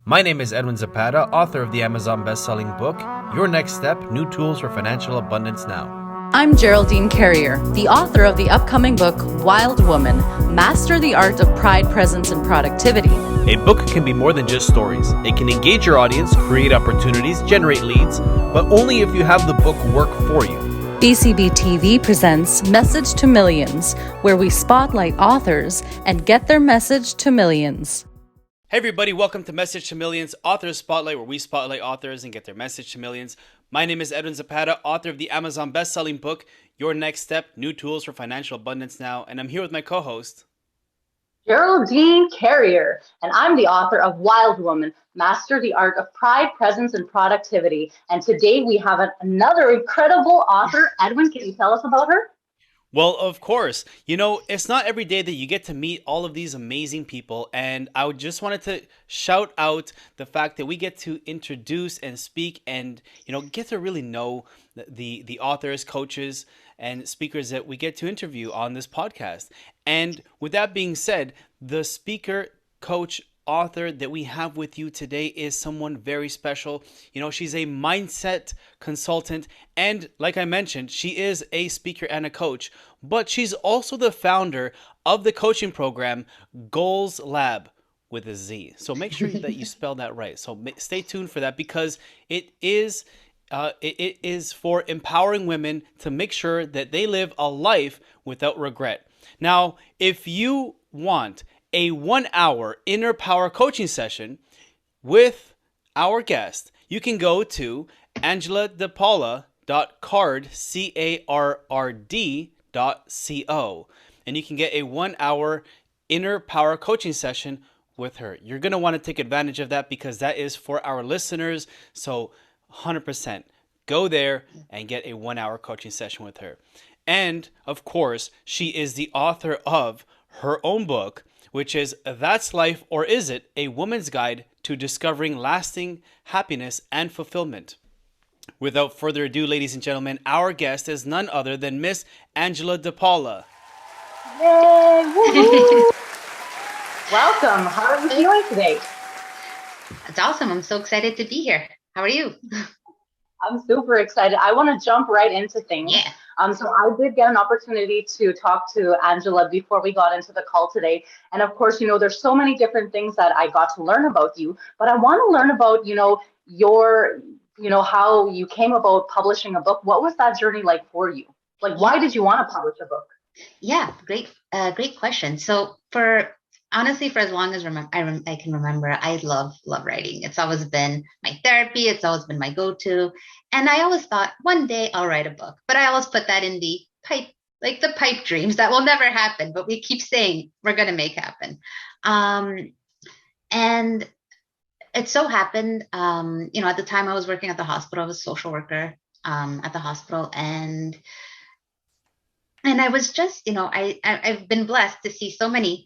My name is Edwin Zapata, author of the Amazon best-selling book, Your Next Step, New Tools for Financial Abundance Now. I'm Geraldine Carrier, the author of the upcoming book, Wild Woman, Master the Art of Pride, Presence, and Productivity. A book can be more than just stories. It can engage your audience, create opportunities, generate leads, but only if you have the book work for you. BCBtv presents Message to Millions, where we spotlight authors and get their message to millions. Hey everybody, welcome to Message to Millions, Authors Spotlight, where we spotlight authors and get their message to millions. My name is Edwin Zapata, author of the Amazon best-selling book, Your Next Step, New Tools for Financial Abundance Now, and I'm here with my co-host, Geraldine Carrier, and I'm the author of Wild Woman, Master the Art of Pride, Presence, and Productivity. And today we have another incredible author. Edwin, can you tell us about her? Well, of course. You know, it's not every day that you get to meet all of these amazing people, and I just wanted to shout out the fact that we get to introduce and speak and, get to really know the authors, coaches, and speakers that we get to interview on this podcast. And with that being said, the speaker, coach, author that we have with you today is someone very special. She's a mindset consultant, and like I mentioned, she is a speaker and a coach, but she's also the founder of the coaching program Goalz Lab with a Z. So make sure that you spell that right. So stay tuned for that, because it is for empowering women to make sure that they live a life without regret. Now, if you want a 1-hour inner power coaching session with our guest, you can go to angeladepaula.card, CARRD.co, and you can get a 1-hour inner power coaching session with her. You're going to want to take advantage of that, because that is for our listeners. So 100% go there and get a 1-hour coaching session with her. And of course, she is the author of her own book, which is That's Life or Is It? A Woman's Guide to Discovering Lasting Happiness and Fulfillment. Without further ado, ladies and gentlemen, our guest is none other than Miss Angela DePaula. Yay! Woo-hoo! Welcome. How are you feeling today? That's awesome. I'm so excited to be here. How are you? I'm super excited. I want to jump right into things. Yeah. So I did get an opportunity to talk to Angela before we got into the call today. And of course, there's so many different things that I got to learn about you, but I want to learn about, your, how you came about publishing a book. What was that journey like for you? Like, why did you want to publish a book? Yeah, great question. So honestly, for as long as I can remember, I love writing. It's always been my therapy. It's always been my go-to. And I always thought one day I'll write a book, but I always put that in the pipe dreams that will never happen, but we keep saying we're going to make happen. And it so happened, at the time I was working at the hospital. I was a social worker at the hospital, and I was just, I've been blessed to see so many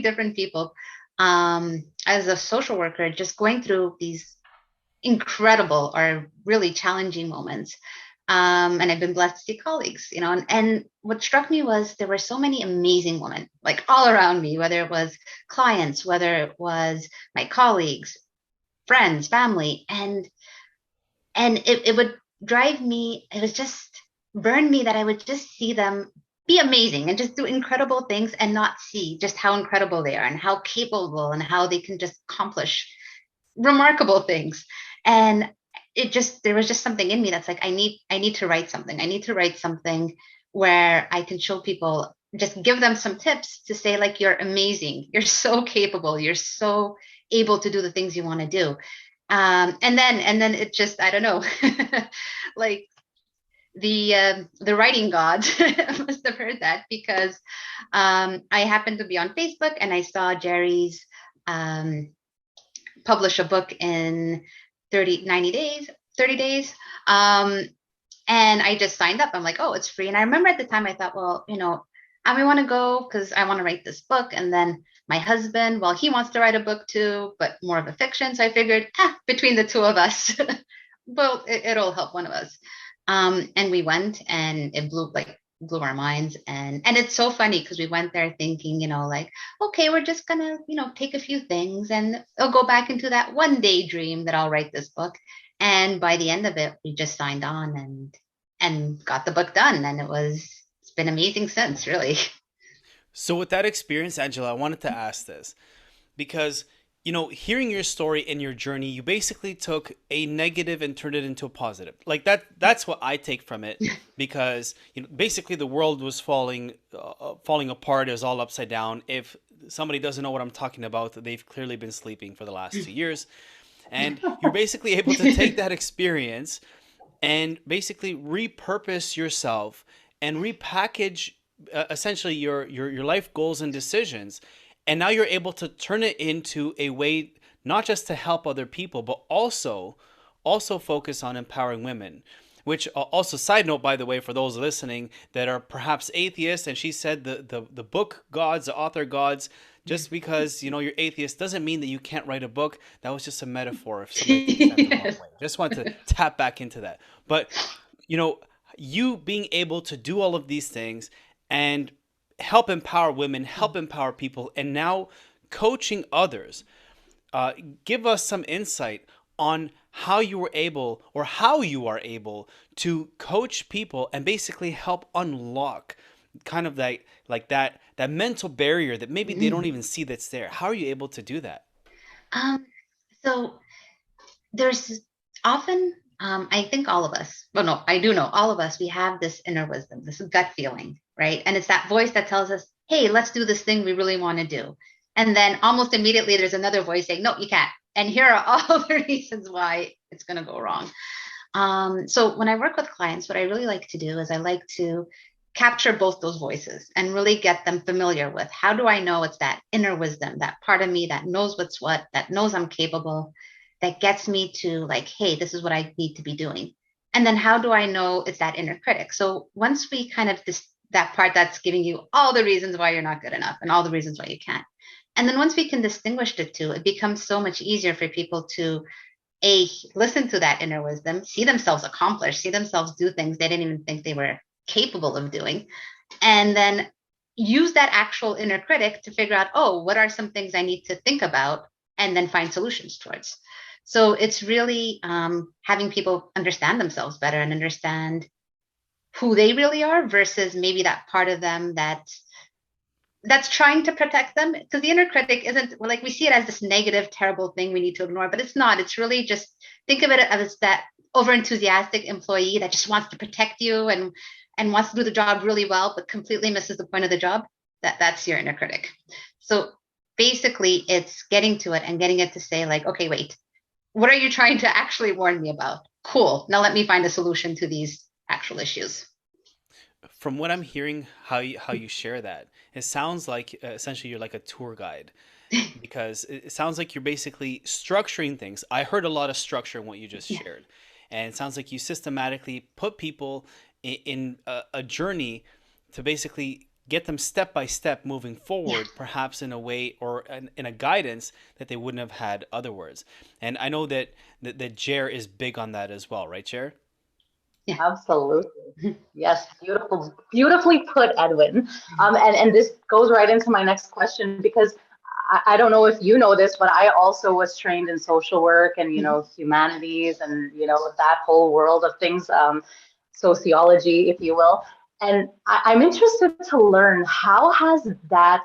different people as a social worker, just going through these incredible or really challenging moments. And I've been blessed to see colleagues, and what struck me was there were so many amazing women, like all around me, whether it was clients, whether it was my colleagues, friends, family, and it would drive me, it was just burn me that I would just see them be amazing and just do incredible things and not see just how incredible they are and how capable and how they can just accomplish remarkable things. And there was just something in me that's like, I need to write something. I need to write something where I can show people, just give them some tips to say, like, you're amazing. You're so capable. You're so able to do the things you want to do. And then it just, I don't know, like, the writing god must have heard that, because I happened to be on Facebook and I saw Gerry's publish a book in 30 days. And I just signed up. I'm like, oh, it's free. And I remember at the time I thought, well, I may want to go because I want to write this book. And then my husband, well, he wants to write a book too, but more of a fiction. So I figured, between the two of us, well, it'll help one of us. And we went, and it blew, like, blew our minds. And it's so funny because we went there thinking, like, okay, we're just gonna, take a few things and I'll go back into that one day dream that I'll write this book. And by the end of it, we just signed on and got the book done. And it's been amazing since, really. So with that experience, Angela, I wanted to ask this because, hearing your story and your journey, you basically took a negative and turned it into a positive. Like that's what I take from it, because, basically the world was falling apart. It was all upside down. If somebody doesn't know what I'm talking about, they've clearly been sleeping for the last 2 years. And you're basically able to take that experience and basically repurpose yourself and repackage essentially your life goals and decisions. And now you're able to turn it into a way not just to help other people, but also focus on empowering women. Which also, side note, by the way, for those listening that are perhaps atheists, and she said the book gods, the author gods, just because you're atheist doesn't mean that you can't write a book. That was just a metaphor if somebody takes that the wrong way. Just wanted to tap back into that. But you being able to do all of these things and help empower women, help empower people, and now coaching others. Give us some insight on how you are able to coach people and basically help unlock kind of that mental barrier that maybe they don't even see that's there. How are you able to do that? So there's often, I think all of us, well, no, I do know all of us, we have this inner wisdom, this gut feeling, right? And it's that voice that tells us, hey, let's do this thing we really want to do. And then almost immediately there's another voice saying, no, you can't. And here are all the reasons why it's going to go wrong. So when I work with clients, what I really like to do is I like to capture both those voices and really get them familiar with, how do I know it's that inner wisdom, that part of me that knows what's what, that knows I'm capable, that gets me to like, hey, this is what I need to be doing. And then how do I know it's that inner critic? So once we kind of that part that's giving you all the reasons why you're not good enough and all the reasons why you can't. And then once we can distinguish the two, it becomes so much easier for people to listen to that inner wisdom, see themselves accomplish, see themselves do things they didn't even think they were capable of doing, and then use that actual inner critic to figure out, oh, what are some things I need to think about, and then find solutions towards. So it's really having people understand themselves better and understand who they really are versus maybe that part of them that's trying to protect them. Because the inner critic isn't, like, we see it as this negative, terrible thing we need to ignore, but it's not. It's really just, think of it as that over-enthusiastic employee that just wants to protect you and wants to do the job really well, but completely misses the point of the job. That's your inner critic. So basically it's getting to it and getting it to say like, okay, wait, what are you trying to actually warn me about? Cool. Now let me find a solution to these actual issues. From what I'm hearing, how you share that, it sounds like essentially you're like a tour guide, because it sounds like you're basically structuring things. I heard a lot of structure in what you just shared, and it sounds like you systematically put people in a journey to basically get them step by step moving forward, perhaps in a way or in a guidance that they wouldn't have had otherwise. And I know that Gerry is big on that as well, right, Gerry? Yeah. Absolutely. Yes. Beautifully put, Edwin. And this goes right into my next question, because I don't know if you know this, but I also was trained in social work and, humanities and, that whole world of things, sociology, if you will. And I'm interested to learn, how has that,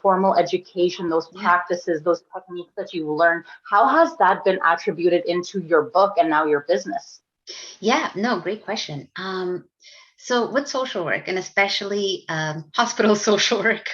formal education, those practices, those techniques that you learned, how has that been attributed into your book and now your business? Yeah, no, great question. So with social work, and especially hospital social work,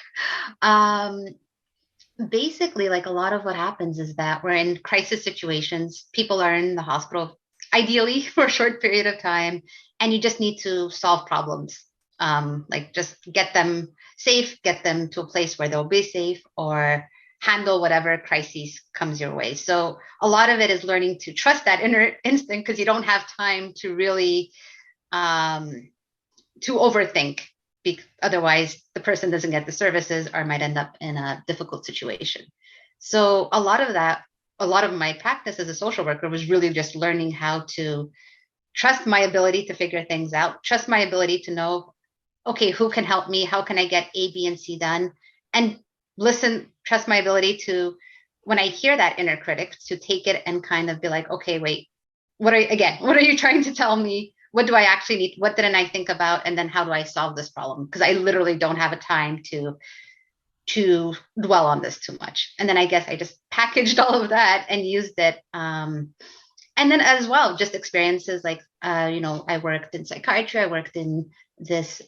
basically, like, a lot of what happens is that we're in crisis situations. People are in the hospital, ideally for a short period of time, and you just need to solve problems. Like, just get them safe, get them to a place where they'll be safe, or handle whatever crisis comes your way. So a lot of it is learning to trust that inner instinct, because you don't have time to really to overthink. Otherwise, the person doesn't get the services or might end up in a difficult situation. So a lot of my practice as a social worker was really just learning how to trust my ability to figure things out, trust my ability to know okay, who can help me? How can I get A, B, and C done? And trust my ability to, when I hear that inner critic, to take it and kind of be like, okay, wait, what are you trying to tell me? What do I actually need? What didn't I think about? And then how do I solve this problem? Because I literally don't have a time to dwell on this too much. And then I guess I just packaged all of that and used it. And then as well, just experiences like, I worked in psychiatry. I worked in this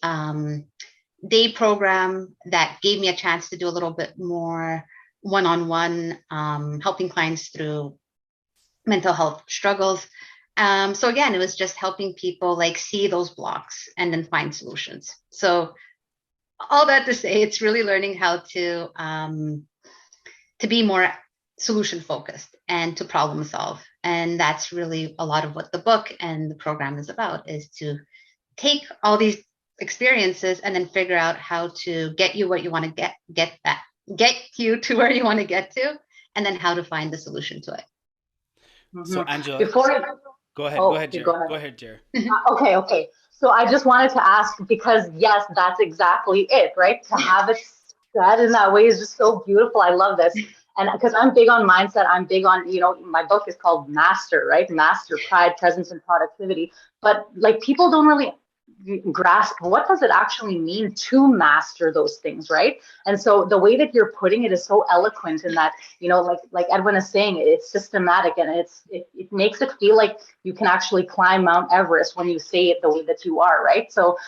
day program that gave me a chance to do a little bit more one-on-one, helping clients through mental health struggles. So again, it was just helping people like see those blocks and then find solutions. So all that to say, it's really learning how to be more solution focused and to problem solve. And that's really a lot of what the book and the program is about, is to take all these experiences and then figure out how to get you what you want to get you to where you want to get to, and then how to find the solution to it. So Angela, go ahead, Gerry. Go ahead, Gerry. Okay. So I just wanted to ask, because yes, that's exactly it, right? To have it said in that way is just so beautiful. I love this. And because I'm big on mindset, I'm big on, my book is called Master, right? Master, Pride, Presence, and Productivity. But like, people don't really grasp what does it actually mean to master those things, right? And so the way that you're putting it is so eloquent in that, like Edwin is saying, it's systematic, and it makes it feel like you can actually climb Mount Everest when you say it the way that you are, right? So,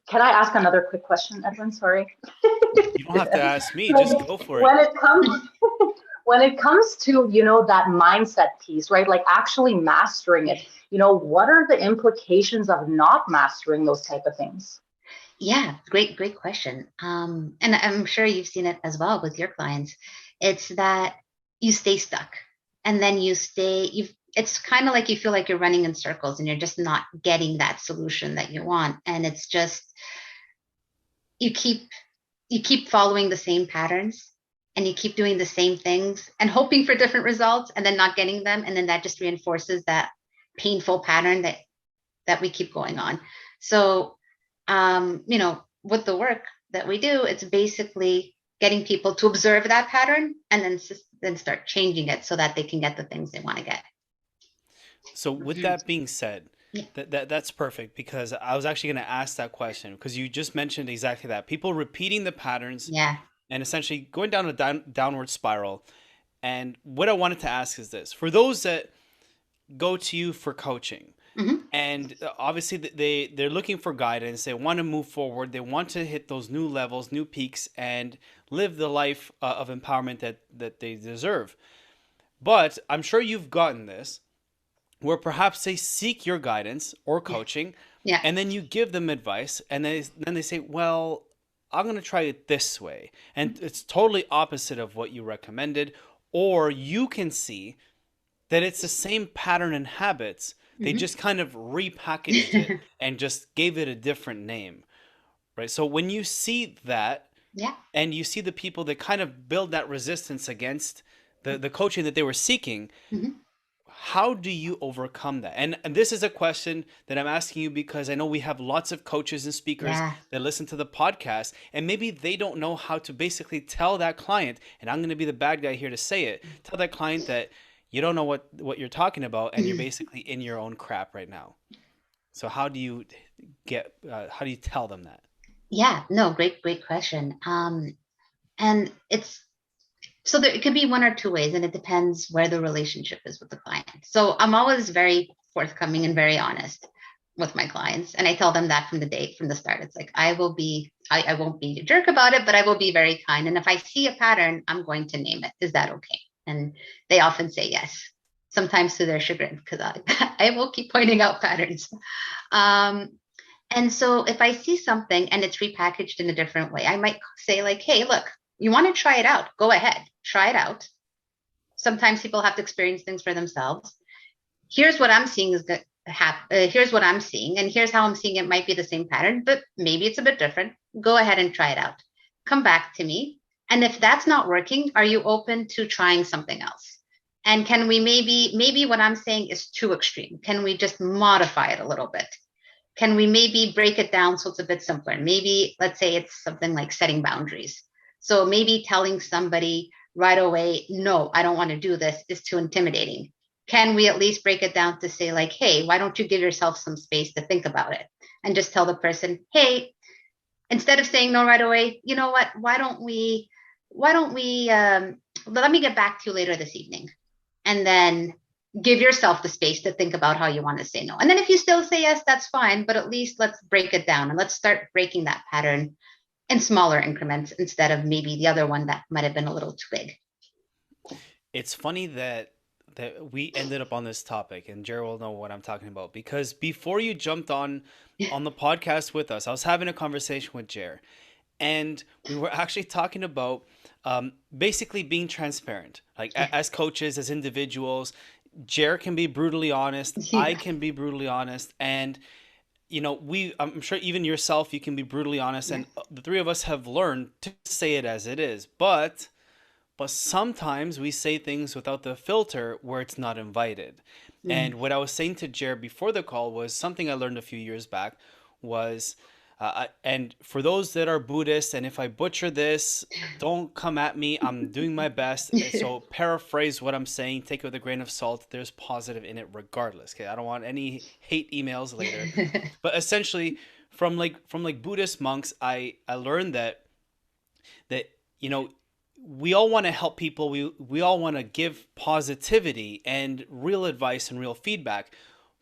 can I ask another quick question, Edwin? Sorry. You don't have to ask me, just go for it. When it comes to, that mindset piece, right? Like actually mastering it, what are the implications of not mastering those type of things? Yeah, great question. And I'm sure you've seen it as well with your clients. It's that you stay stuck, and then it's kind of like you feel like you're running in circles and you're just not getting that solution that you want. And it's just, you keep following the same patterns, and you keep doing the same things and hoping for different results, and then not getting them. And then that just reinforces that painful pattern that we keep going on. So, with the work that we do, it's basically getting people to observe that pattern and then start changing it so that they can get the things they want to get. So with that being said, that's perfect, because I was actually going to ask that question, because you just mentioned exactly that. People repeating the patterns and essentially going down a downward spiral. And what I wanted to ask is this: for those that go to you for coaching, and obviously they're looking for guidance, they want to move forward, they want to hit those new levels, new peaks, and live the life of empowerment that they deserve. But I'm sure you've gotten this, where perhaps they seek your guidance or coaching, and then you give them advice, and then they say, well, I'm going to try it this way. And it's totally opposite of what you recommended. Or you can see that it's the same pattern and habits. They just kind of repackaged it and just gave it a different name, right? So when you see that, and you see the people that kind of build that resistance against the coaching that they were seeking, how do you overcome that? And this is a question that I'm asking you because I know we have lots of coaches and speakers that listen to the podcast, and maybe they don't know how to basically tell that client, and I'm going to be the bad guy here to say it, tell that client that you don't know what you're talking about, and you're basically in your own crap right now. So how do you tell them that? Yeah, no, great question. And it could be one or two ways, and it depends where the relationship is with the client. So I'm always very forthcoming and very honest with my clients. And I tell them that from the start. It's like, I won't be a jerk about it, but I will be very kind. And if I see a pattern, I'm going to name it. Is that okay? And they often say yes, sometimes to their chagrin, because I will keep pointing out patterns. And so if I see something and it's repackaged in a different way, I might say like, hey, look, you want to try it out? Go ahead, try it out. Sometimes people have to experience things for themselves. Here's what I'm seeing here's what I'm seeing, and here's how I'm seeing it might be the same pattern, but maybe it's a bit different. Go ahead and try it out. Come back to me. And if that's not working, are you open to trying something else? And can we maybe what I'm saying is too extreme. Can we just modify it a little bit? can we maybe break it down so it's a bit simpler? Maybe let's say it's something like setting boundaries. So maybe telling somebody right away, no, I don't want to do this, is too intimidating. Can we at least break it down to say like, hey, why don't you give yourself some space to think about it? And just tell the person, hey, instead of saying no right away, you know what, why don't we let me get back to you later this evening. And then give yourself the space to think about how you want to say no. And then if you still say yes, that's fine, but at least let's break it down and let's start breaking that pattern in smaller increments instead of maybe the other one that might have been a little too big. It's funny that we ended up on this topic, and Gerry will know what I'm talking about, because before you jumped on the podcast with us, I was having a conversation with Gerry, and we were actually talking about basically being transparent. Like as coaches, as individuals, Gerry can be brutally honest. Yeah. I can be brutally honest, and I'm sure even yourself, you can be brutally honest, and the three of us have learned to say it as it is, but sometimes we say things without the filter where it's not invited. And what I was saying to Gerry before the call was something I learned a few years back was, and for those that are Buddhists, and if I butcher this, don't come at me, I'm doing my best. So paraphrase what I'm saying, take it with a grain of salt. There's positive in it regardless. Okay, I don't want any hate emails later. But essentially, from Buddhist monks, I learned that we all want to help people. We all want to give positivity and real advice and real feedback.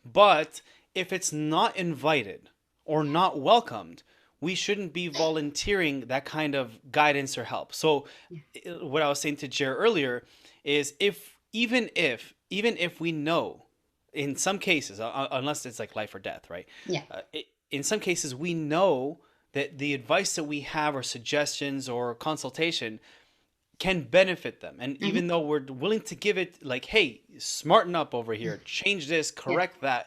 But if it's not invited or not welcomed, we shouldn't be volunteering that kind of guidance or help. So what I was saying to Gerry earlier is even if we know, in some cases, unless it's like life or death, right? Yeah. In some cases, we know that the advice that we have or suggestions or consultation can benefit them. And even though we're willing to give it like, hey, smarten up over here, change this, correct that,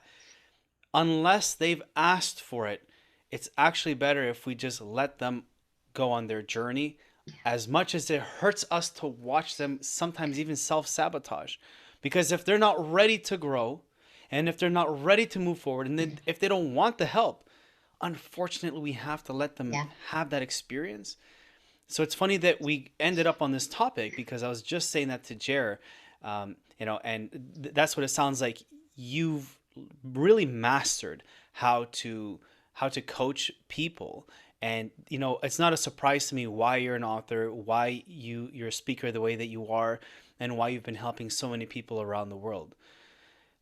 unless they've asked for it, it's actually better if we just let them go on their journey, as much as it hurts us to watch them sometimes even self-sabotage. Because if they're not ready to grow, and if they're not ready to move forward, and then if they don't want the help, unfortunately, we have to let them have that experience. So it's funny that we ended up on this topic, because I was just saying that to Gerry, and that's what it sounds like. You've really mastered how to coach people, and it's not a surprise to me why you're an author, why you're a speaker the way that you are, and why you've been helping so many people around the world.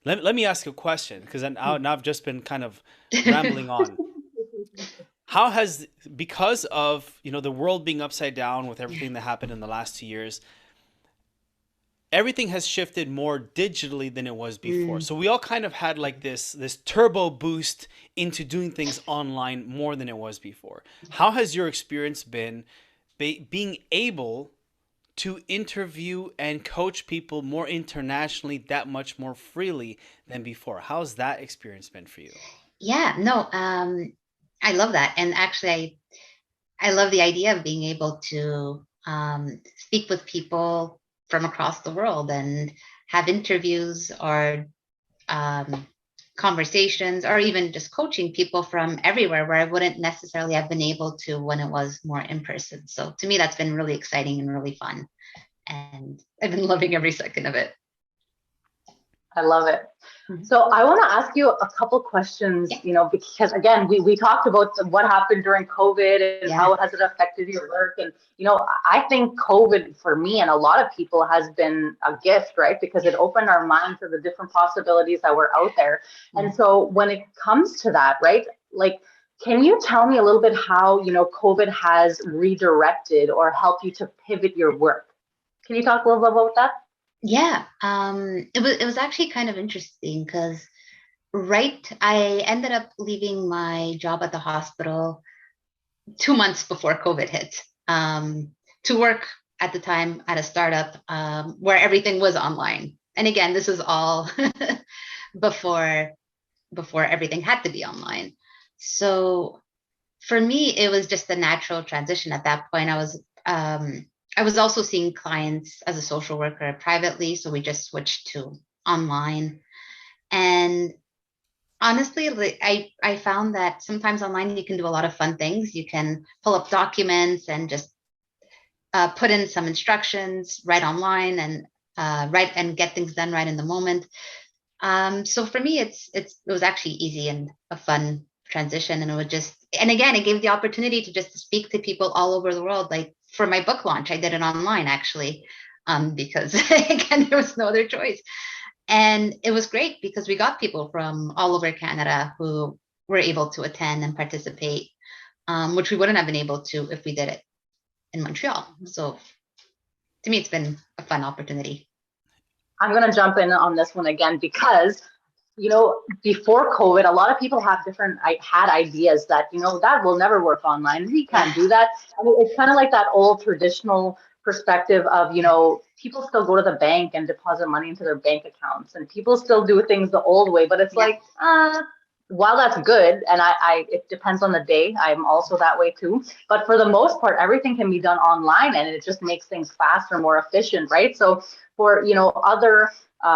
Let me ask a question, because now I've just been kind of rambling on. How has, because of the world being upside down with everything that happened in the last 2 years, everything has shifted more digitally than it was before. So we all kind of had like this turbo boost into doing things online more than it was before. How has your experience been being able to interview and coach people more internationally, that much more freely than before? How's that experience been for you? Yeah, no, I love that. And actually, I love the idea of being able to speak with people from across the world and have interviews or conversations, or even just coaching people from everywhere where I wouldn't necessarily have been able to when it was more in person. So to me, that's been really exciting and really fun. And I've been loving every second of it. I love it. So I want to ask you a couple questions, because again, we talked about what happened during COVID and how has it affected your work. And, I think COVID for me and a lot of people has been a gift, right? Because it opened our mind to the different possibilities that were out there. And so when it comes to that, right, like, can you tell me a little bit how, COVID has redirected or helped you to pivot your work? Can you talk a little bit about that? Yeah, it was actually kind of interesting because I ended up leaving my job at the hospital 2 months before COVID hit, to work at the time at a startup where everything was online. And again, this is all before everything had to be online. So for me, it was just a natural transition at that point. I was also seeing clients as a social worker privately, so we just switched to online. And Honestly, like, I found that sometimes online you can do a lot of fun things. You can pull up documents and just put in some instructions right online and write and get things done right in the moment. So for me, it was actually easy and a fun transition, and it would just and again, it gave the opportunity to just speak to people all over the world. Like for my book launch, I did it online actually, because again, there was no other choice, and it was great because we got people from all over Canada who were able to attend and participate, which we wouldn't have been able to if we did it in Montreal. So to me, it's been a fun opportunity. I'm going to jump in on this one again because, before COVID, a lot of people have I had ideas that, that will never work online. We Yeah, can't do that. I mean, it's kind of like that old traditional perspective of, people still go to the bank and deposit money into their bank accounts, and people still do things the old way. But it's yeah, like, while that's good, and it depends on the day. I'm also that way too. But for the most part, everything can be done online, and it just makes things faster, more efficient, right? So for other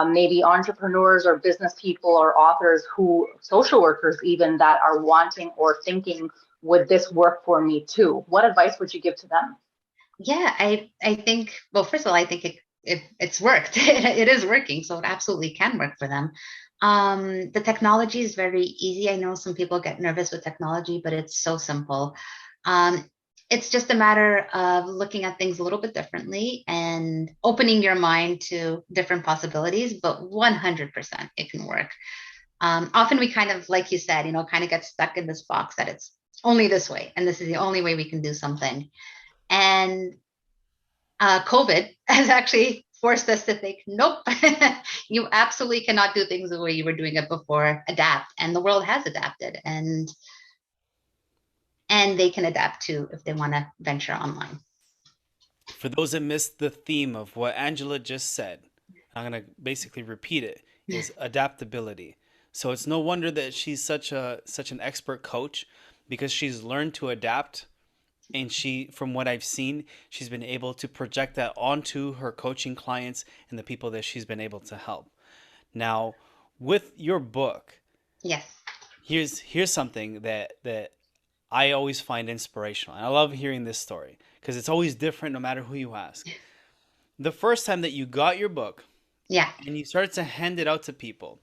maybe entrepreneurs or business people or authors, who social workers even, that are wanting or thinking, would this work for me too? What advice would you give to them? yeah. I think well, first of all, I think it's worked. It is working, so it absolutely can work for them. The technology is very easy. I know some people get nervous with technology, but it's so simple. Um, it's just a matter of looking at things a little bit differently and opening your mind to different possibilities, but 100% it can work. Often we kind of, like you said, kind of get stuck in this box that it's only this way, and this is the only way we can do something. And COVID has actually forced us to think, nope, you absolutely cannot do things the way you were doing it before. Adapt, and the world has adapted, and they can adapt too if they want to venture online. For those that missed the theme of what Angela just said, I'm going to basically repeat it, is adaptability. So it's no wonder that she's such an expert coach, because she's learned to adapt, and she, from what I've seen, she's been able to project that onto her coaching clients and the people that she's been able to help. Now, with your book, Yes. here's something that I always find inspirational. And I love hearing this story because it's always different no matter who you ask. The first time that you got your book Yeah. and you started to hand it out to people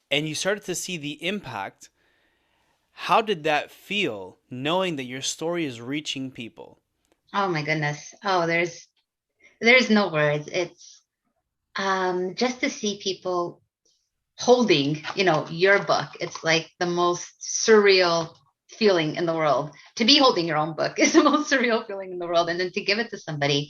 and you started to see the impact, how did that feel knowing that your story is reaching people? Oh my goodness. Oh, there's no words. It's just to see people holding, your book. It's like the most surreal feeling in the world. To be holding your own book is the most surreal feeling in the world. And then to give it to somebody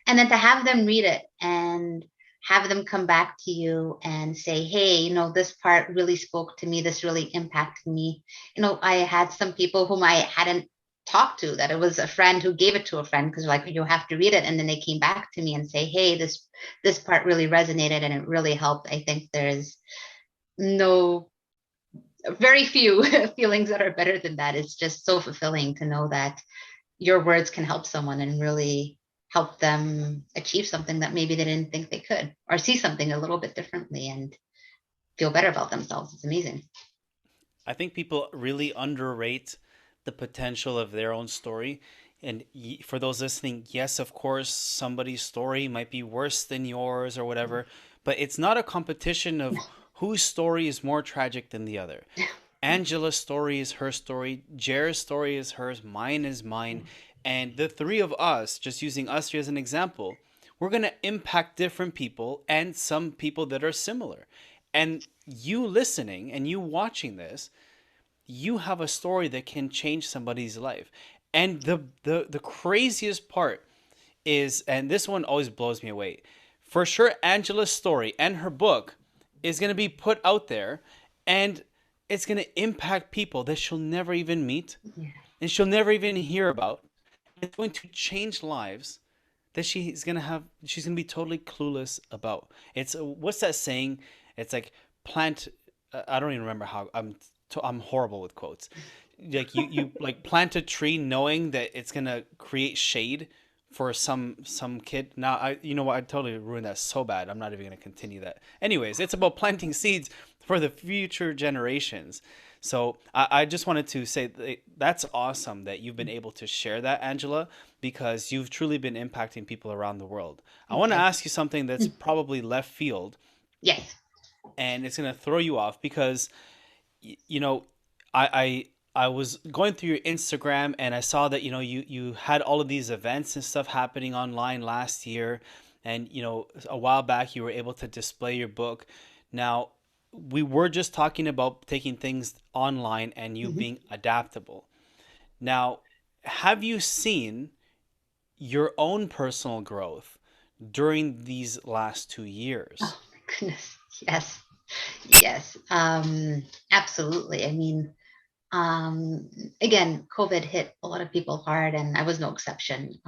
and then to have them read it and have them come back to you and say, hey, this part really spoke to me. This really impacted me. I had some people whom I hadn't talked to, that it was a friend who gave it to a friend because like, you have to read it. And then they came back to me and say, hey, this part really resonated and it really helped. I think there's no very few feelings that are better than that. It's just so fulfilling to know that your words can help someone and really help them achieve something that maybe they didn't think they could, or see something a little bit differently and feel better about themselves. It's amazing. I think people really underrate the potential of their own story. And for those listening, yes, of course, somebody's story might be worse than yours or whatever, but it's not a competition of whose story is more tragic than the other. Angela's story is her story, Jer's story is hers, mine is mine. And the three of us, just using us here as an example, we're going to impact different people and some people that are similar. And you listening and you watching this, you have a story that can change somebody's life. And the craziest part is, and this one always blows me away, for sure Angela's story and her book is going to be put out there, and it's going to impact people that she'll never even meet Yeah. and she'll never even hear about. It's going to change lives that she's going to be totally clueless about. It's what's that saying? It's like plant I don't even remember how. I'm horrible with quotes. Like you like plant a tree knowing that it's going to create shade for some kid. Now you know what, I totally ruined that so bad. I'm not even going to continue that. Anyways, it's about planting seeds for the future generations. So I just wanted to say that's awesome that you've been able to share that, Angela, because you've truly been impacting people around the world. I want to Okay. ask you something that's probably left field, Yes. and it's going to throw you off because you know, I was going through your Instagram and I saw that you had all of these events and stuff happening online last year, and a while back you were able to display your book. Now, we were just talking about taking things online and you Mhm. being adaptable. Now, have you seen your own personal growth during these last 2 years? Oh my goodness. Yes. Yes. Absolutely. I mean, again, COVID hit a lot of people hard, and I was no exception.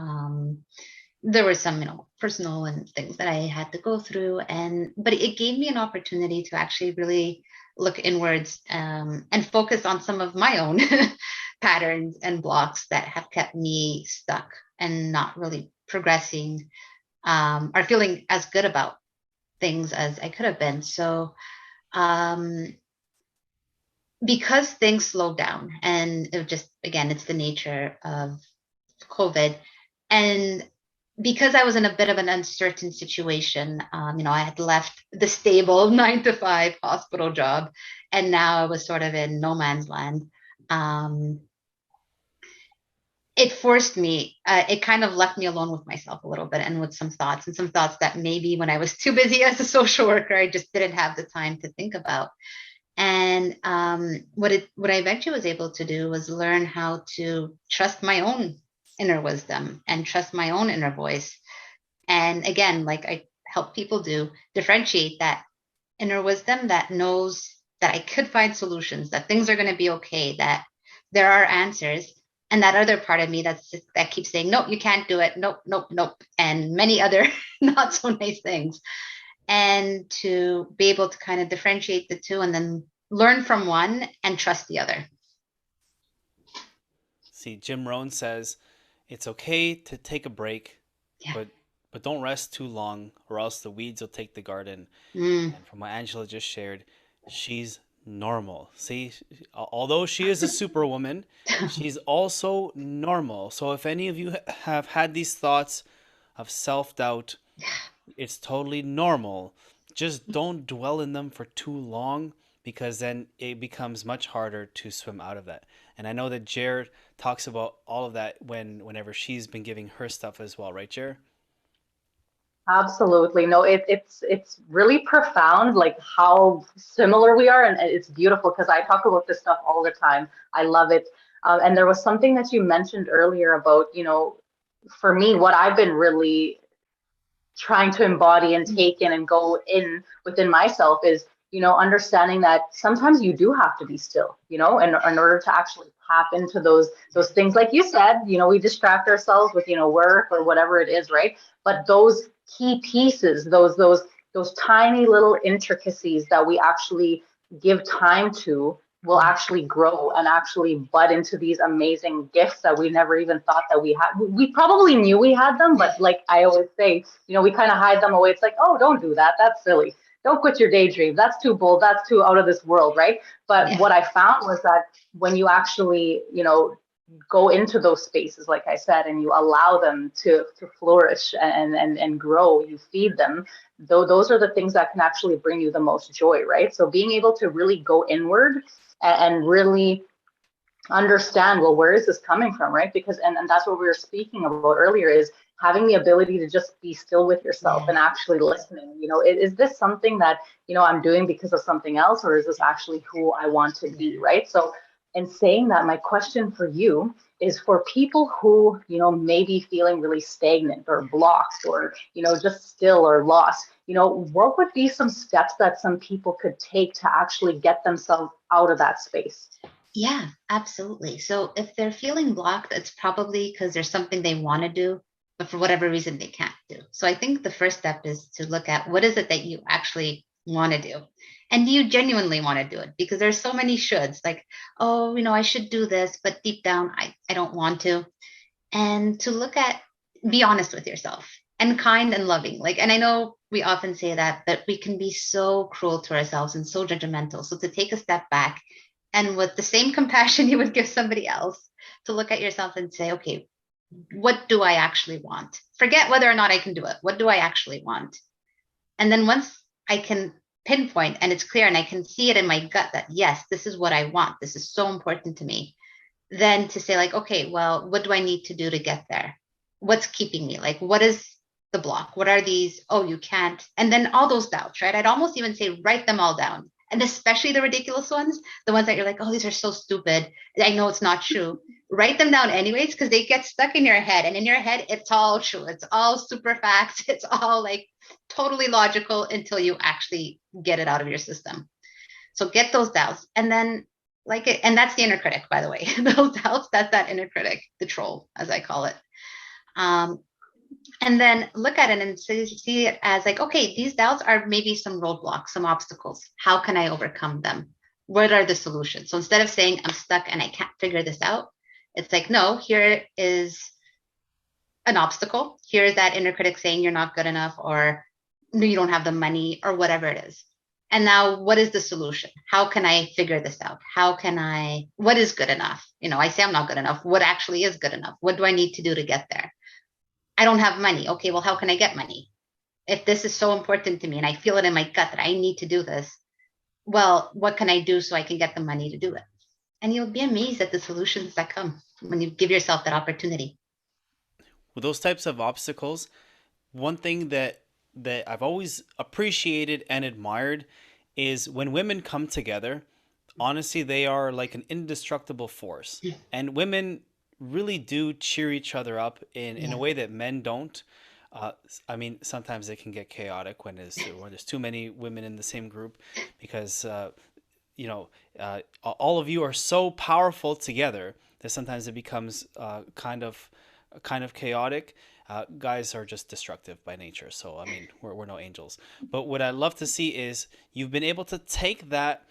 There were some, personal and things that I had to go through, but it gave me an opportunity to actually really look inwards, and focus on some of my own patterns and blocks that have kept me stuck and not really progressing, or feeling as good about things as I could have been. So, um, because things slowed down, and it just, again, it's the nature of COVID. And because I was in a bit of an uncertain situation, I had left the stable 9 to 5 hospital job, and now I was sort of in no man's land. Um, it forced me, it kind of left me alone with myself a little bit, and with some thoughts that maybe when I was too busy as a social worker, I just didn't have the time to think about. And what I eventually was able to do was learn how to trust my own inner wisdom and trust my own inner voice. And again, like I help people do, differentiate that inner wisdom that knows that I could find solutions, that things are going to be okay, that there are answers. And that other part of me that keeps saying, nope, you can't do it. Nope, nope, nope. And many other not so nice things. And to be able to kind of differentiate the two, and then learn from one and trust the other. See, Jim Rohn says it's okay to take a break, Yeah. but don't rest too long, or else the weeds will take the garden. Mm. And from what Angela just shared, she's normal. See, although she is a superwoman, she's also normal. So if any of you have had these thoughts of self-doubt, it's totally normal. Just don't dwell in them for too long, because then it becomes much harder to swim out of that. And I know that Jared talks about all of that whenever she's been giving her stuff as well, right, Jared? Absolutely. No, it's really profound, like how similar we are, and it's beautiful because I talk about this stuff all the time. I love it. And there was something that you mentioned earlier about, for me, what I've been really trying to embody and take in and go in within myself is, understanding that sometimes you do have to be still, in order to actually tap into those things. Like you said, we distract ourselves with, work or whatever it is, right? But those key pieces, those tiny little intricacies that we actually give time to will actually grow and actually bud into these amazing gifts that we never even thought that we had. We probably knew we had them, but like I always say, we kind of hide them away. It's like, oh, don't do that. That's silly. Don't quit your daydream. That's too bold. That's too out of this world, right? But Yeah. what I found was that when you actually, go into those spaces, like I said, and you allow them to flourish and grow, you feed them, though those are the things that can actually bring you the most joy, right? So being able to really go inward and really understand, well, where is this coming from, right? Because and that's what we were speaking about earlier, is having the ability to just be still with yourself Yeah. and actually listening. Is this something that I'm doing because of something else, or is this actually who I want to be, right? So in saying that, my question for you is, for people who may be feeling really stagnant or blocked, or just still or lost, what would be some steps that some people could take to actually get themselves out of that space? Yeah, absolutely. So if they're feeling blocked, it's probably because there's something they want to do, but for whatever reason they can't do. So I think the first step is to look at what is it that you actually want to do? And do you genuinely want to do it? Because there's so many shoulds, like, oh, I should do this, but deep down, I don't want to. And to look at, be honest with yourself and kind and loving. Like, and I know we often say that we can be so cruel to ourselves and so judgmental. So to take a step back and with the same compassion you would give somebody else, to look at yourself and say, okay, what do I actually want? Forget whether or not I can do it. What do I actually want? And then once I can pinpoint and it's clear and I can see it in my gut that, yes, this is what I want. This is so important to me. Then to say like, okay, well, what do I need to do to get there? What's keeping me? Like, what is the block? What are these? Oh, you can't. And then all those doubts, right? I'd almost even say, write them all down. And especially the ridiculous ones, the ones that you're like, oh, these are so stupid. I know it's not true. Write them down anyways, because they get stuck in your head. And in your head, it's all true. It's all super facts. It's all like totally logical until you actually get it out of your system. So get those doubts. And then like it, and that's the inner critic, by the way. Those doubts, that's that inner critic, the troll, as I call it. And then look at it and see it as like, okay, these doubts are maybe some roadblocks, some obstacles. How can I overcome them? What are the solutions? So instead of saying I'm stuck and I can't figure this out, it's like, no, here is an obstacle. Here's that inner critic saying you're not good enough, or no, you don't have the money, or whatever it is. And now what is the solution? How can I figure this out? What is good enough? I say I'm not good enough. What actually is good enough? What do I need to do to get there? I don't have money. Okay, well, how can I get money? If this is so important to me and I feel it in my gut that I need to do this, well, what can I do so I can get the money to do it? And you'll be amazed at the solutions that come when you give yourself that opportunity. With those types of obstacles, one thing that I've always appreciated and admired is when women come together. Honestly, they are like an indestructible force, and women really do cheer each other up in a way that men don't. I mean, sometimes it can get chaotic when there's too many women in the same group, because all of you are so powerful together that sometimes it becomes kind of chaotic. Guys are just destructive by nature, so I mean, we're no angels. But what I love to see is you've been able to take that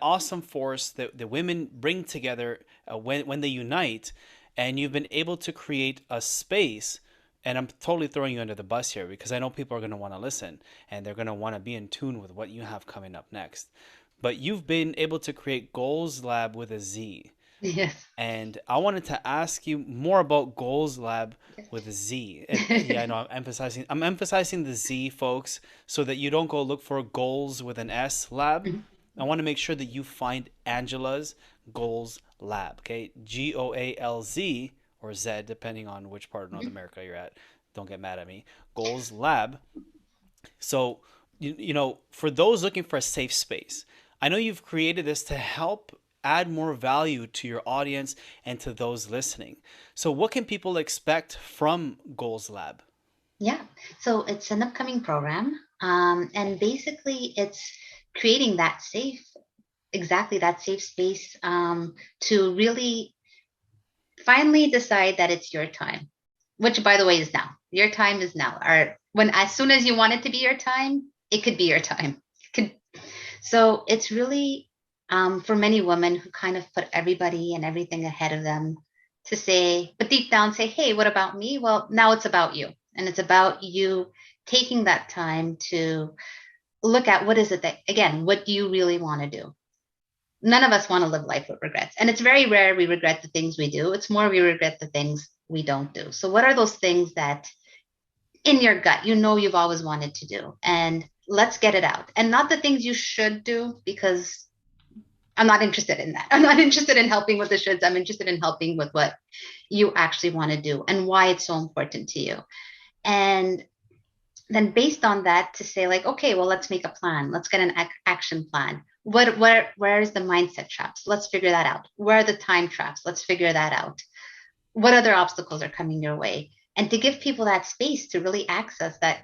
awesome force that the women bring together when they unite, and you've been able to create a space. And I'm totally throwing you under the bus here, because I know people are going to want to listen and they're going to want to be in tune with what you have coming up next. But you've been able to create Goalz Lab with a Z. Yes. And I wanted to ask you more about Goalz Lab with a Z. And yeah, I know I'm emphasizing the Z, folks, so that you don't go look for Goalz with an S Lab. I want to make sure that you find Angela's Goalz Lab, okay? Goalz, or Z, depending on which part of North America you're at. Don't get mad at me. Goalz Lab. So, for those looking for a safe space, I know you've created this to help add more value to your audience and to those listening. So what can people expect from Goalz Lab? Yeah, so it's an upcoming program. And basically it's creating that safe space to really finally decide that it's your time, which by the way is now. Your time is now. Or as soon as you want it to be your time, it could be your time. So it's really for many women who kind of put everybody and everything ahead of them, to say, but deep down say, hey, what about me? Well, now it's about you. And it's about you taking that time to look at what is it that, again, what do you really want to do? None of us want to live life with regrets. And it's very rare we regret the things we do. It's more we regret the things we don't do. So what are those things that in your gut, you've always wanted to do? And let's get it out. And not the things you should do, because I'm not interested in that. I'm not interested in helping with the shoulds. I'm interested in helping with what you actually want to do and why it's so important to you. And then based on that, to say like, okay, well, let's make a plan. Let's get an action plan. Where is the mindset traps? Let's figure that out. Where are the time traps? Let's figure that out. What other obstacles are coming your way? And to give people that space to really access that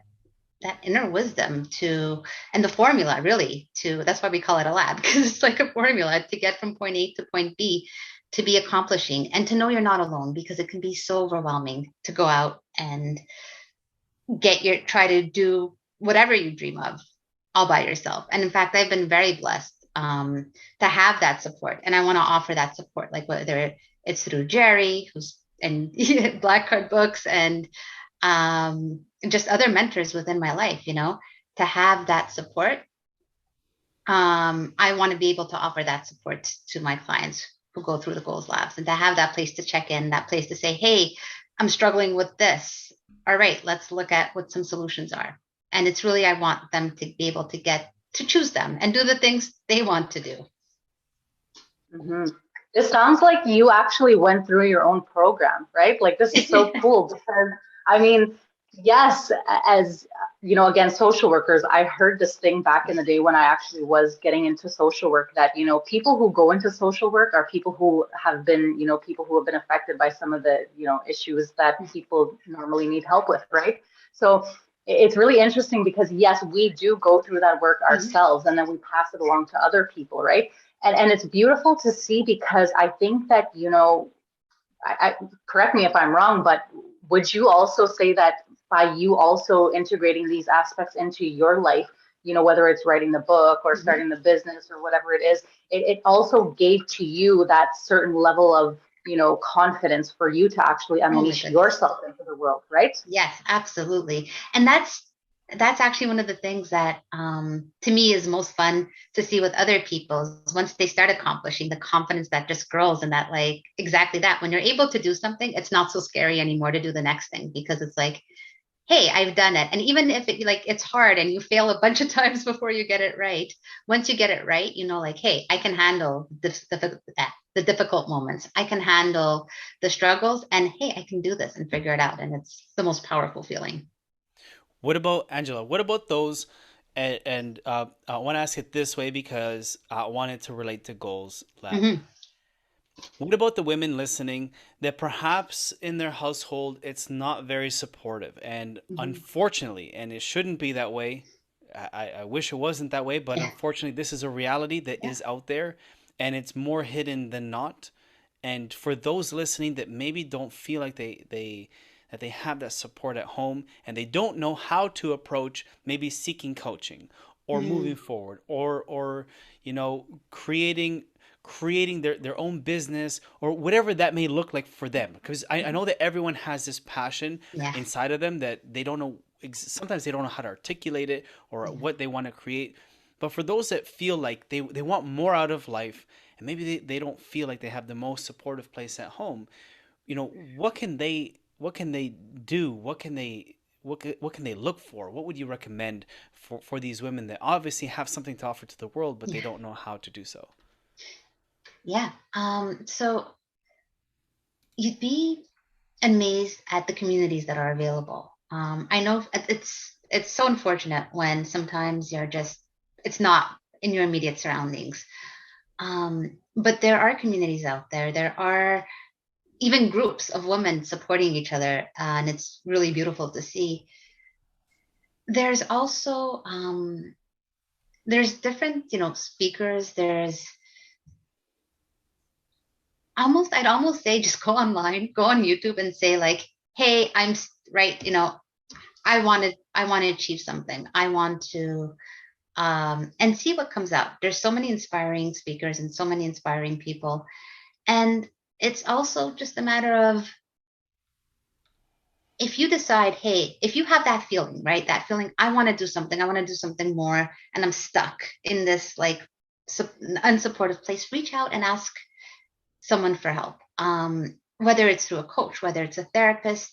inner wisdom and the formula really that's why we call it a lab, because it's like a formula to get from point A to point B, to be accomplishing, and to know you're not alone, because it can be so overwhelming to go out and try to do whatever you dream of all by yourself. And in fact, I've been very blessed to have that support. And I want to offer that support, like whether it's through Gerry, who's in Black Card Books, and just other mentors within my life, to have that support. I want to be able to offer that support to my clients who go through the Goalz Labs, and to have that place to check in, that place to say, hey, I'm struggling with this. All right, let's look at what some solutions are. And it's really, I want them to be able to get to choose them and do the things they want to do. Mm-hmm. It sounds like you actually went through your own program, right? Like, this is so cool because, I mean, yes, as you know, again, social workers, I heard this thing back in the day when I actually was getting into social work that, people who go into social work are people who have been, people who have been affected by some of the, issues that people normally need help with, right? So it's really interesting because, yes, we do go through that work ourselves and then we pass it along to other people, right? And it's beautiful to see because I think that, I correct me if I'm wrong, but would you also say that by you also integrating these aspects into your life, whether it's writing the book or starting the business or whatever it is, it also gave to you that certain level of, confidence for you to actually unleash yourself into the world, right? Yes, absolutely. And that's actually one of the things that to me is most fun to see with other people once they start accomplishing, the confidence that just grows, and that, like, exactly that, when you're able to do something, it's not so scary anymore to do the next thing, because it's like, hey, I've done it. And even if it's hard and you fail a bunch of times before you get it right, once you get it right, like, hey, I can handle the difficult moments. I can handle the struggles, and hey, I can do this and figure it out. And it's the most powerful feeling. What about Angela? What about those? And I want to ask it this way because I wanted to relate to Goalz Lab. Mm-hmm. What about the women listening that perhaps in their household it's not very supportive? And unfortunately, and it shouldn't be that way. I wish it wasn't that way, but unfortunately, this is a reality that is out there, and it's more hidden than not. And for those listening that maybe don't feel like that they have that support at home, and they don't know how to approach maybe seeking coaching or moving forward, or creating their own business or whatever that may look like for them, because I know that everyone has this passion inside of them that they don't know, sometimes they don't know how to articulate it or what they want to create. But for those that feel like they want more out of life, and maybe they don't feel like they have the most supportive place at home, what can they do? What can they look for? What would you recommend for these women that obviously have something to offer to the world, but they don't know how to do so? Yeah. So you'd be amazed at the communities that are available. I know it's so unfortunate when sometimes it's not in your immediate surroundings. But there are communities out there. There are even groups of women supporting each other, and it's really beautiful to see. There's also there's different, speakers. I'd almost say just go online, go on YouTube and say, like, hey, I'm right, I want to achieve something. I want to and see what comes out. There's so many inspiring speakers and so many inspiring people. And it's also just a matter of, if you decide, hey, if you have that feeling, right? That feeling, I want to do something more, and I'm stuck in this, like, unsupportive place, reach out and ask someone for help. Whether it's through a coach, whether it's a therapist.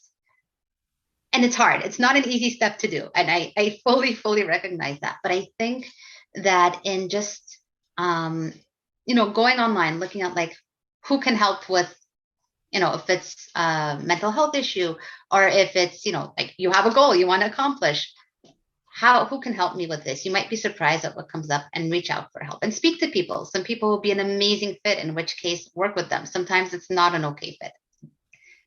And it's hard. It's not an easy step to do. And I fully recognize that. But I think that in just, going online, looking at, like, who can help with, if it's a mental health issue, or if it's, like, you have a goal you want to accomplish, who can help me with this? You might be surprised at what comes up, and reach out for help and speak to people. Some people will be an amazing fit, in which case work with them. Sometimes it's not an okay fit.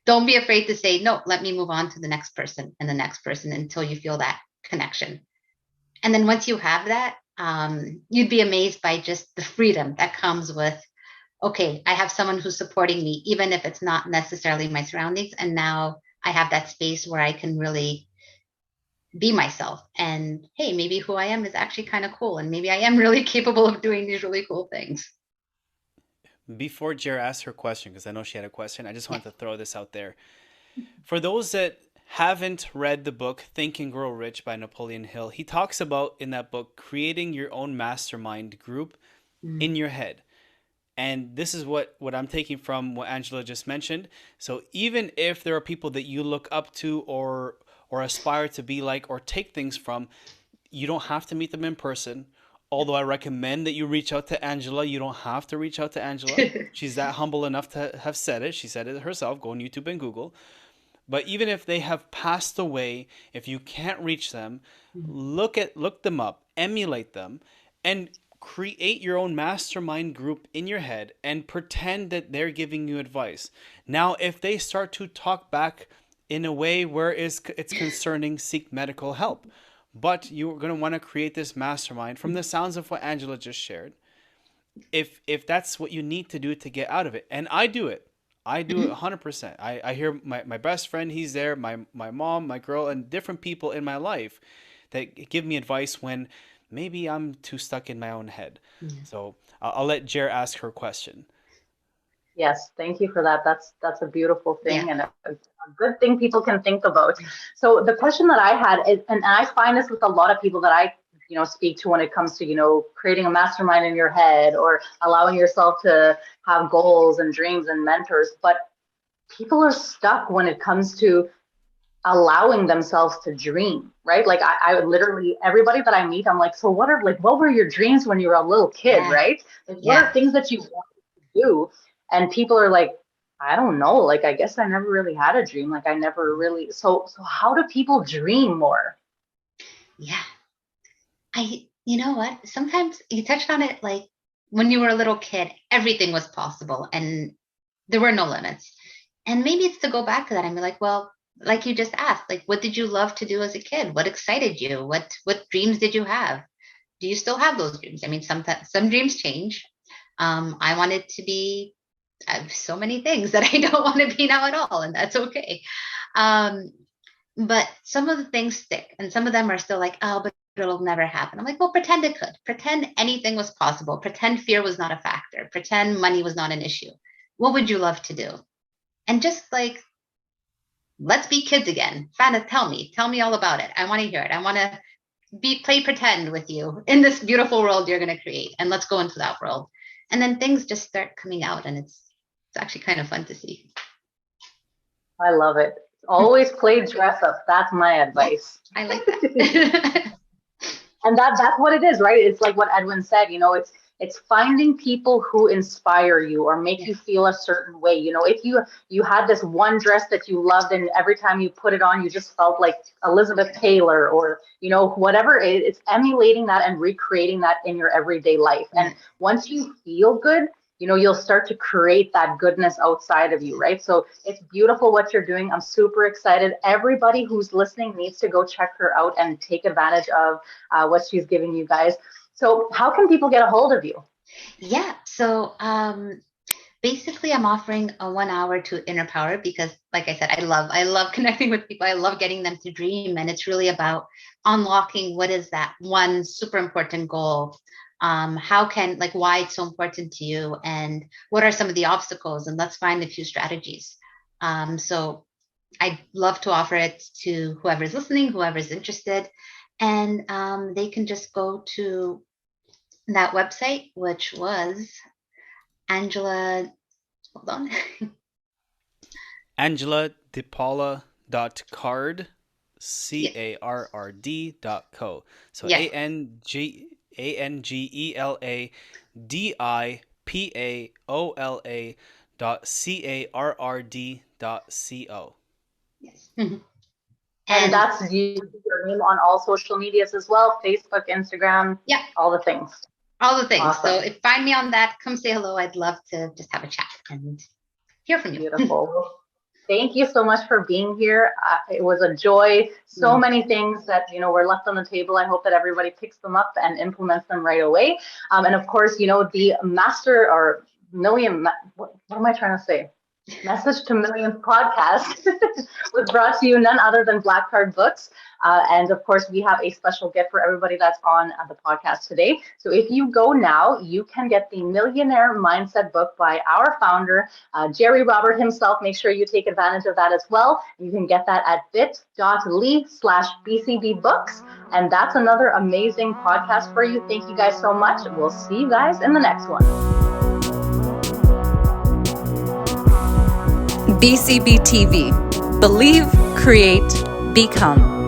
Don't be afraid to say, no, let me move on to the next person and the next person until you feel that connection. And then once you have that, you'd be amazed by just the freedom that comes with, okay, I have someone who's supporting me, even if it's not necessarily my surroundings. And now I have that space where I can really be myself. And hey, maybe who I am is actually kind of cool. And maybe I am really capable of doing these really cool things. Before Jer asked her question, because I know she had a question, I just wanted to throw this out there. For those that haven't read the book Think and Grow Rich by Napoleon Hill, he talks about in that book creating your own mastermind group in your head. And this is what I'm taking from what Angela just mentioned. So even if there are people that you look up to or aspire to be like or take things from, you don't have to meet them in person. Although I recommend that you reach out to Angela. You don't have to reach out to Angela. She's that humble enough to have said it. She said it herself. Go on YouTube and Google. But even if they have passed away, if you can't reach them, look them up, emulate them, and create your own mastermind group in your head and pretend that they're giving you advice. Now, if they start to talk back in a way where it's concerning, seek medical help. But you're going to want to create this mastermind from the sounds of what Angela just shared. If that's what you need to do to get out of it. And I do it. I do it 100%. I hear my best friend, he's there, my mom, my girl, and different people in my life that give me advice when maybe I'm too stuck in my own head. So I'll let Jer ask her question. Yes, thank you for that. That's a beautiful thing and a good thing people can think about. So the question that I had is, and I find this with a lot of people that I speak to when it comes to creating a mastermind in your head or allowing yourself to have goals and dreams and mentors, but people are stuck when it comes to allowing themselves to dream, right? Like I would literally, everybody that I meet, I'm like, so what were your dreams when you were a little kid, right? Like what are things that you wanted to do? And people are like, I don't know. Like, I guess I never really had a dream. Like I never really, so how do people dream more? Yeah. You know what? Sometimes you touched on it, like when you were a little kid, everything was possible and there were no limits. And maybe it's to go back to that and be like, well, like you just asked, like, what did you love to do as a kid? What excited you? What dreams did you have? Do you still have those dreams? I mean, some dreams change. I wanted to be so many things that I don't want to be now at all, and that's okay. But some of the things stick, and some of them are still like, oh, but it'll never happen. I'm like, well, pretend it could. Pretend anything was possible. Pretend fear was not a factor. Pretend money was not an issue. What would you love to do? And just like, let's be kids again. Fana, tell me all about it. I want to hear it. I want to play pretend with you in this beautiful world you're going to create. And let's go into that world. And then things just start coming out, and it's actually kind of fun to see. I love it. Always play dress up. That's my advice. I like that. And that's what it is, right? It's like what Edwin said, it's finding people who inspire you or make you feel a certain way. If you had this one dress that you loved and every time you put it on, you just felt like Elizabeth Taylor or, whatever, it's emulating that and recreating that in your everyday life. And once you feel good, you'll start to create that goodness outside of you, right? So it's beautiful what you're doing. I'm super excited. Everybody who's listening needs to go check her out and take advantage of what she's giving you guys. So how can people get a hold of you? Yeah. So basically I'm offering a 1 hour to inner power because, like I said, I love connecting with people. I love getting them to dream. And it's really about unlocking what is that one super important goal. Why it's so important to you and what are some of the obstacles, and let's find a few strategies. So I'd love to offer it to whoever's listening, whoever's interested, and they can just go to that website, which was Angela, hold on. AngelaDePaula.card, CARRD.co. So AngelaDePaola.CARRD.co. Yes. And that's your name on all social medias as well, Facebook, Instagram, all the things. All the things. Awesome. So if find me on that, come say hello. I'd love to just have a chat and hear from you. Beautiful. Thank you so much for being here. It was a joy. So many things that, were left on the table. I hope that everybody picks them up and implements them right away. And of course, the Master or Million, what am I trying to say? Message to Millions podcast was brought to you none other than Black Card Books. And of course, we have a special gift for everybody that's on the podcast today. So if you go now, you can get the Millionaire Mindset book by our founder, Gerry Robert himself. Make sure you take advantage of that as well. You can get that at bit.ly/BCBbooks. And that's another amazing podcast for you. Thank you guys so much. We'll see you guys in the next one. BCBtv. Believe, create, become.